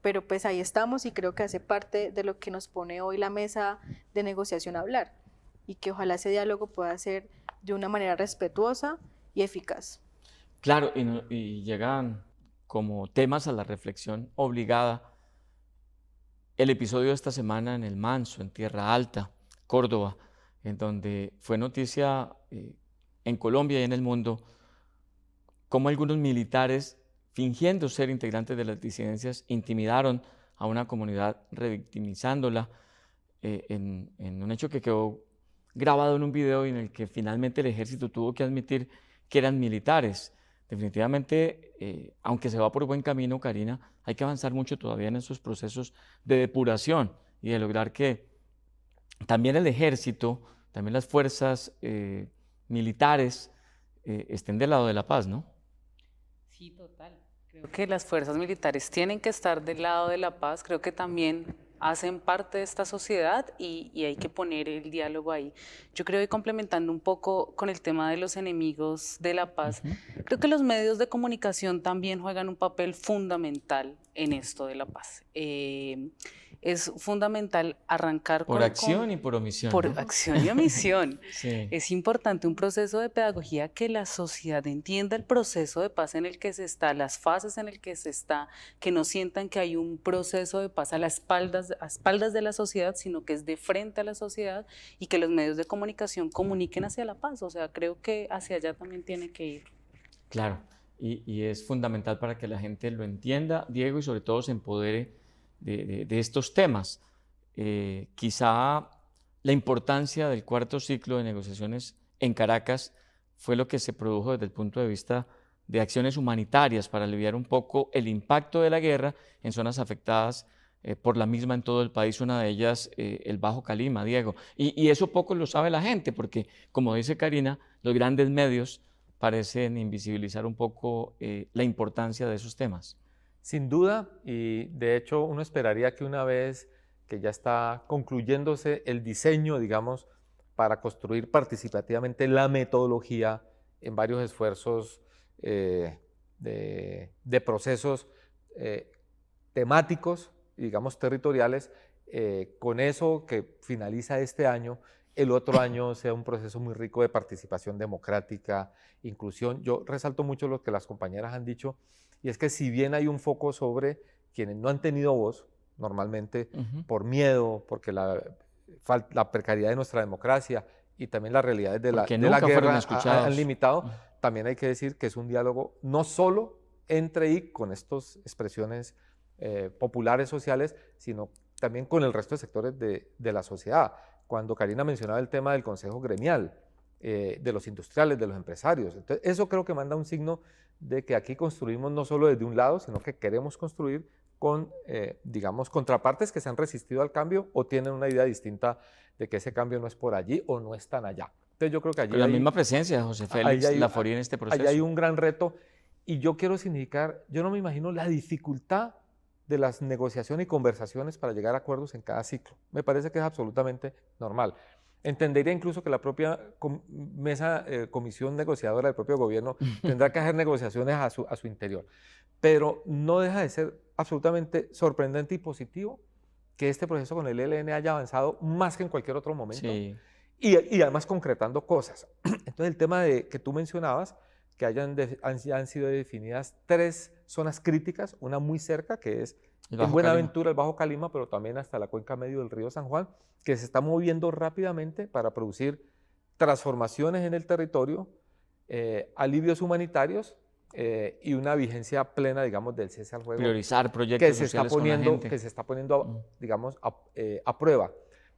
pero pues ahí estamos, y creo que hace parte de lo que nos pone hoy la mesa de negociación a hablar, y que ojalá ese diálogo pueda ser de una manera respetuosa y eficaz. Claro, y llegan como temas a la reflexión obligada el episodio de esta semana en El Manso, en Tierra Alta, Córdoba, en donde fue noticia en Colombia y en el mundo cómo algunos militares, fingiendo ser integrantes de las disidencias, intimidaron a una comunidad, revictimizándola en un hecho que quedó grabado en un video, y en el que finalmente el ejército tuvo que admitir que eran militares. Definitivamente, aunque se va por buen camino, Karina, hay que avanzar mucho todavía en esos procesos de depuración y de lograr que también el ejército, también las fuerzas militares estén del lado de la paz, ¿no? Sí, total. Creo que las fuerzas militares tienen que estar del lado de la paz. Creo que también hacen parte de esta sociedad y hay que poner el diálogo ahí. Yo creo que complementando un poco con el tema de los enemigos de la paz, creo que los medios de comunicación también juegan un papel fundamental en esto de la paz. Es fundamental arrancar por acción y por omisión. Por ¿no? acción y omisión. Sí. Es importante un proceso de pedagogía que la sociedad entienda el proceso de paz en el que se está, las fases en el que se está, que no sientan que hay un proceso de paz a las espaldas de la sociedad, sino que es de frente a la sociedad y que los medios de comunicación comuniquen hacia la paz. O sea, creo que hacia allá también tiene que ir. Claro, y es fundamental para que la gente lo entienda, Diego, y sobre todo se empodere de estos temas. Quizá la importancia del cuarto ciclo de negociaciones en Caracas fue lo que se produjo desde el punto de vista de acciones humanitarias para aliviar un poco el impacto de la guerra en zonas afectadas por la misma en todo el país, una de ellas el Bajo Calima, Diego. Y eso poco lo sabe la gente, porque como dice Karina, los grandes medios parecen invisibilizar un poco la importancia de esos temas. Sin duda, y de hecho uno esperaría que una vez que ya está concluyéndose el diseño, digamos, para construir participativamente la metodología en varios esfuerzos de procesos temáticos, digamos, territoriales, con eso que finaliza este año, el otro año sea un proceso muy rico de participación democrática, inclusión. Yo resalto mucho lo que las compañeras han dicho, y es que si bien hay un foco sobre quienes no han tenido voz, normalmente por miedo, porque la precariedad de nuestra democracia y también las realidades de la guerra han limitado, también hay que decir que es un diálogo no solo entre y con estas expresiones populares sociales, sino también con el resto de sectores de la sociedad. Cuando Karina mencionaba el tema del consejo gremial, de los industriales, de los empresarios, entonces eso creo que manda un signo de que aquí construimos no solo desde un lado, sino que queremos construir con, digamos, contrapartes que se han resistido al cambio o tienen una idea distinta de que ese cambio no es por allí o no es tan allá. Entonces yo creo que allí con la misma presencia de José Félix Laforí en este proceso. Allí hay un gran reto y yo quiero significar, yo no me imagino la dificultad de las negociaciones y conversaciones para llegar a acuerdos en cada ciclo. Me parece que es absolutamente normal. Entendería incluso que la propia comisión negociadora del propio gobierno tendrá que hacer negociaciones a su interior. Pero no deja de ser absolutamente sorprendente y positivo que este proceso con el ELN haya avanzado más que en cualquier otro momento. Sí. Y además concretando cosas. Entonces el tema que tú mencionabas, que han sido definidas 3 zonas críticas, una muy cerca, que es en Buenaventura, el Bajo Calima, pero también hasta la cuenca medio del río San Juan, que se está moviendo rápidamente para producir transformaciones en el territorio, alivios humanitarios y una vigencia plena, digamos, del cese al fuego. Priorizar proyectos que se está poniendo, que se está poniendo, digamos, a prueba.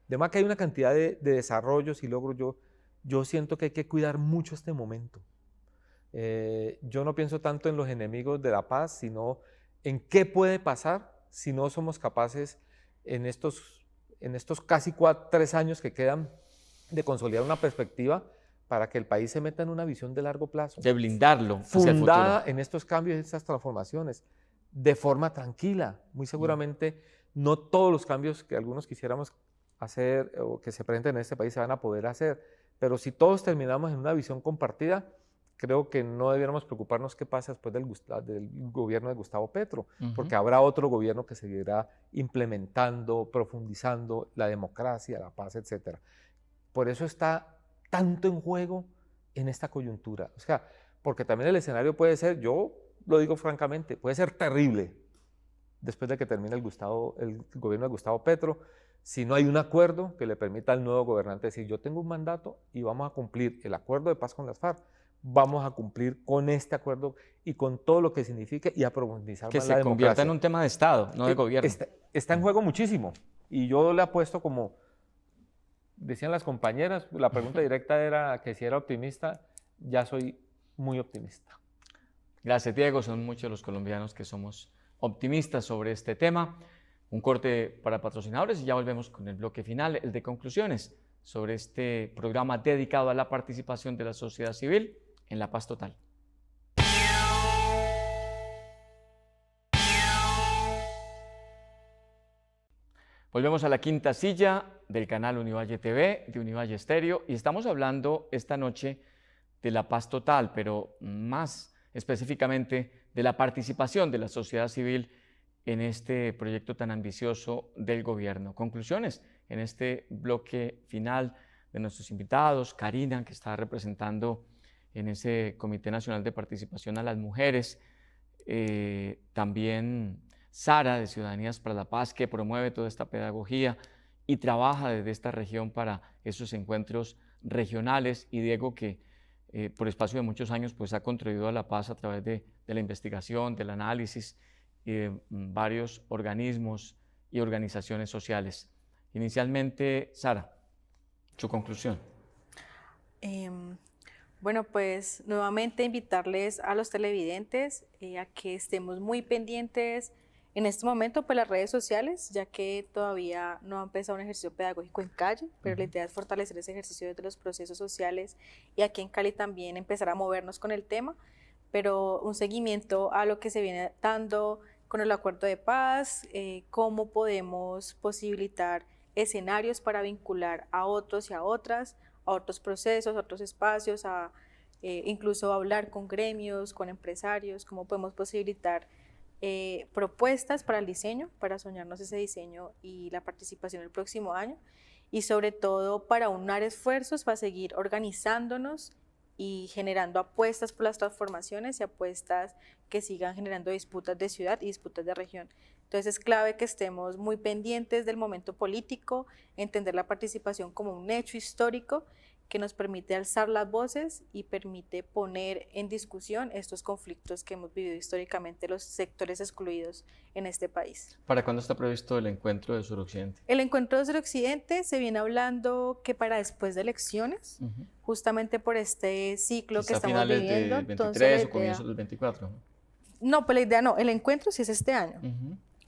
Además que hay una cantidad de desarrollos y logros. Yo siento que hay que cuidar mucho este momento. Yo no pienso tanto en los enemigos de la paz, sino en qué puede pasar si no somos capaces en estos casi 3 años que quedan de consolidar una perspectiva para que el país se meta en una visión de largo plazo. De blindarlo hacia el fundada futuro. en estos cambios y estas transformaciones, de forma tranquila. Muy seguramente no todos los cambios que algunos quisiéramos hacer o que se presenten en este país se van a poder hacer, pero si todos terminamos en una visión compartida, creo que no debiéramos preocuparnos qué pasa después del gobierno de Gustavo Petro, porque habrá otro gobierno que seguirá implementando, profundizando la democracia, la paz, etc. Por eso está tanto en juego en esta coyuntura. O sea, porque también el escenario puede ser, yo lo digo francamente, puede ser terrible después de que termine el gobierno de Gustavo Petro, si no hay un acuerdo que le permita al nuevo gobernante decir, yo tengo un mandato y vamos a cumplir el acuerdo de paz con las FARC, vamos a cumplir con este acuerdo y con todo lo que signifique y a profundizar que más la democracia. Que se convierta en un tema de Estado, no de gobierno. Está en juego muchísimo y yo le apuesto, como decían las compañeras, la pregunta directa era que si era optimista, ya soy muy optimista. Gracias, Diego. Son muchos los colombianos que somos optimistas sobre este tema. Un corte para patrocinadores y ya volvemos con el bloque final, el de conclusiones sobre este programa dedicado a la participación de la sociedad civil en la paz total. Volvemos a la quinta silla del canal Univalle TV, de Univalle Estéreo, y estamos hablando esta noche de la paz total, pero más específicamente de la participación de la sociedad civil en este proyecto tan ambicioso del gobierno. Conclusiones en este bloque final de nuestros invitados, Karina, que está representando en ese Comité Nacional de Participación a las Mujeres, también Sara, de Ciudadanías para la Paz, que promueve toda esta pedagogía y trabaja desde esta región para esos encuentros regionales, y Diego, que por espacio de muchos años pues, ha contribuido a la paz a través de la investigación, del análisis y de varios organismos y organizaciones sociales. Inicialmente, Sara, su conclusión. Bueno, pues nuevamente invitarles a los televidentes a que estemos muy pendientes en este momento pues las redes sociales, ya que todavía no ha empezado un ejercicio pedagógico en calle, pero la idea es fortalecer ese ejercicio desde los procesos sociales, y aquí en Cali también empezar a movernos con el tema, pero un seguimiento a lo que se viene dando con el acuerdo de paz, cómo podemos posibilitar escenarios para vincular a otros y a otras, a otros procesos, a otros espacios, incluso hablar con gremios, con empresarios, cómo podemos posibilitar propuestas para el diseño, para soñarnos ese diseño y la participación el próximo año, y sobre todo para unar esfuerzos, para seguir organizándonos y generando apuestas por las transformaciones y apuestas que sigan generando disputas de ciudad y disputas de región. Entonces es clave que estemos muy pendientes del momento político, entender la participación como un hecho histórico que nos permite alzar las voces y permite poner en discusión estos conflictos que hemos vivido históricamente los sectores excluidos en este país. ¿Para cuándo está previsto el encuentro de Suroccidente? El encuentro de Suroccidente se viene hablando que para después de elecciones, justamente por este ciclo Quizá que estamos finales viviendo. del 23 Entonces, o comienzos del 24. No, pues la idea no, el encuentro sí es este año,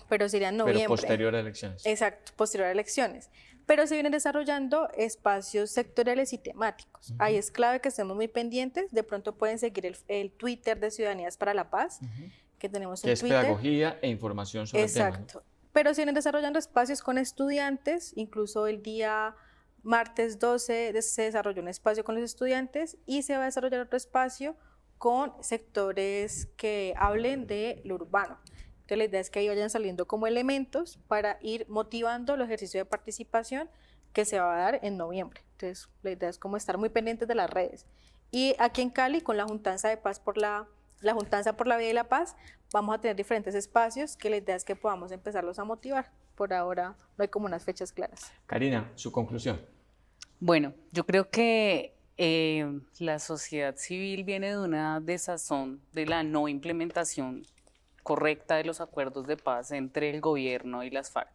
pero sería en noviembre. Pero posterior a elecciones. Exacto, posterior a elecciones. Pero se vienen desarrollando espacios sectoriales y temáticos. Ahí es clave que estemos muy pendientes. De pronto pueden seguir el Twitter de Ciudadanías para la Paz, que tenemos en que es Twitter. Pedagogía e información sobre el tema. Exacto. Pero se vienen desarrollando espacios con estudiantes, incluso el día martes 12 se desarrolló un espacio con los estudiantes, y se va a desarrollar otro espacio con sectores que hablen de lo urbano. Entonces la idea es que ahí vayan saliendo como elementos para ir motivando el ejercicio de participación que se va a dar en noviembre. Entonces la idea es como estar muy pendientes de las redes. Y aquí en Cali, con la Juntanza de Paz por la Juntanza por la Vida y la Paz, vamos a tener diferentes espacios que la idea es que podamos empezarlos a motivar. Por ahora no hay como unas fechas claras. Karina, su conclusión. Bueno, yo creo que la sociedad civil viene de una desazón de la no implementación correcta de los acuerdos de paz entre el gobierno y las FARC,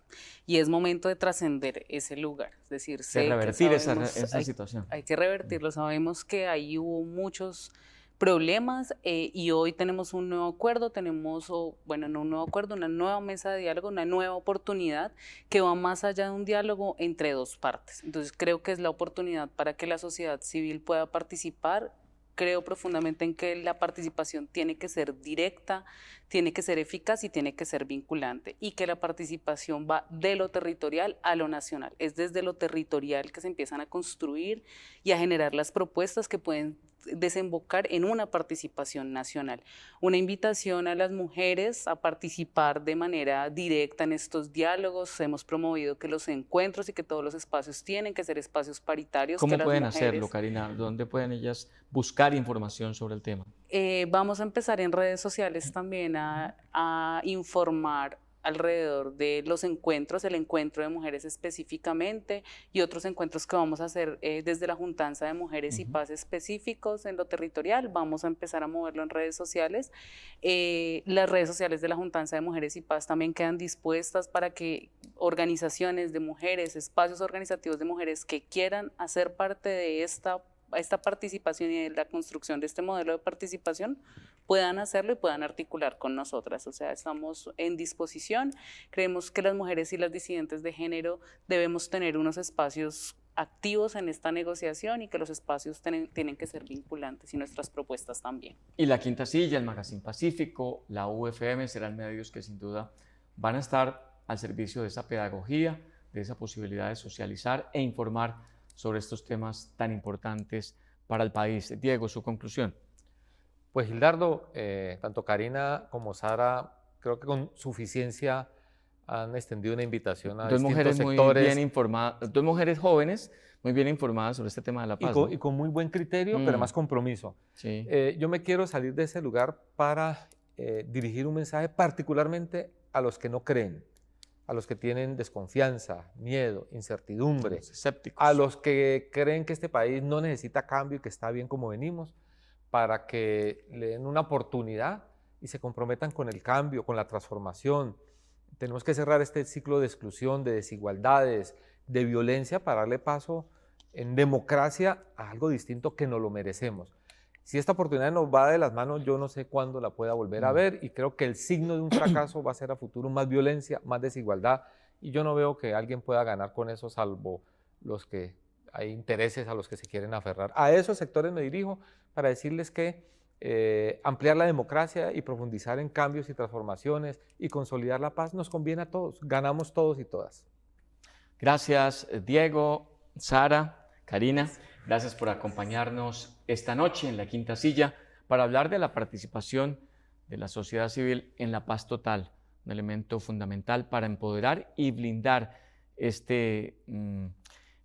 y es momento de trascender ese lugar, es decir, de revertir esa situación. Hay que revertirlo. Sabemos que ahí hubo muchos problemas y hoy tenemos un nuevo acuerdo, no un nuevo acuerdo, una nueva mesa de diálogo, una nueva oportunidad que va más allá de un diálogo entre dos partes. Entonces creo que es la oportunidad para que la sociedad civil pueda participar. Creo profundamente en que la participación tiene que ser directa, tiene que ser eficaz y tiene que ser vinculante, y que la participación va de lo territorial a lo nacional. Es desde lo territorial que se empiezan a construir y a generar las propuestas que pueden desembocar en una participación nacional. Una invitación a las mujeres a participar de manera directa en estos diálogos. Hemos promovido que los encuentros y que todos los espacios tienen que ser espacios paritarios. ¿Cómo pueden hacerlo, Karina? ¿Dónde pueden ellas buscar información sobre el tema? Vamos a empezar en redes sociales también a informar alrededor de los encuentros, el encuentro de mujeres específicamente, y otros encuentros que vamos a hacer desde la Juntanza de Mujeres y Paz específicos en lo territorial. Vamos a empezar a moverlo en redes sociales. Las redes sociales de la Juntanza de Mujeres y Paz también quedan dispuestas para que organizaciones de mujeres, espacios organizativos de mujeres que quieran hacer parte de esta participación y de la construcción de este modelo de participación puedan hacerlo y puedan articular con nosotras. O sea, estamos en disposición. Creemos que las mujeres y las disidentes de género debemos tener unos espacios activos en esta negociación, y que los espacios tienen que ser vinculantes, y nuestras propuestas también. Y la Quinta Silla, el Magazine Pacífico, la UFM serán medios que sin duda van a estar al servicio de esa pedagogía, de esa posibilidad de socializar e informar sobre estos temas tan importantes para el país. Diego, su conclusión. Pues Gildardo, tanto Karina como Sara, creo que con suficiencia han extendido una invitación a Dos distintos mujeres muy sectores bien informadas, dos mujeres jóvenes muy bien informadas sobre este tema de la paz. ¿no? y con muy buen criterio, pero además compromiso. Sí. Yo me quiero salir de ese lugar para dirigir un mensaje particularmente a los que no creen, a los que tienen desconfianza, miedo, incertidumbre, Los escépticos. a los que creen que este país no necesita cambio y que está bien como venimos, para que le den una oportunidad y se comprometan con el cambio, con la transformación. Tenemos que cerrar este ciclo de exclusión, de desigualdades, de violencia para darle paso en democracia a algo distinto que nos lo merecemos. Si esta oportunidad nos va de las manos, yo no sé cuándo la pueda volver a ver y creo que el signo de un fracaso va a ser a futuro más violencia, más desigualdad y yo no veo que alguien pueda ganar con eso salvo los que hay intereses a los que se quieren aferrar. A esos sectores me dirijo para decirles que ampliar la democracia y profundizar en cambios y transformaciones y consolidar la paz nos conviene a todos, ganamos todos y todas. Gracias, Diego, Sara, Karina. Gracias por acompañarnos esta noche en La Quinta Silla para hablar de la participación de la sociedad civil en la paz total, un elemento fundamental para empoderar y blindar este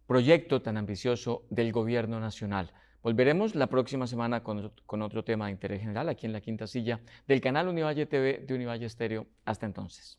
proyecto tan ambicioso del Gobierno Nacional. Volveremos la próxima semana con otro tema de interés general aquí en La Quinta Silla del canal Univalle TV de Univalle Estéreo. Hasta entonces.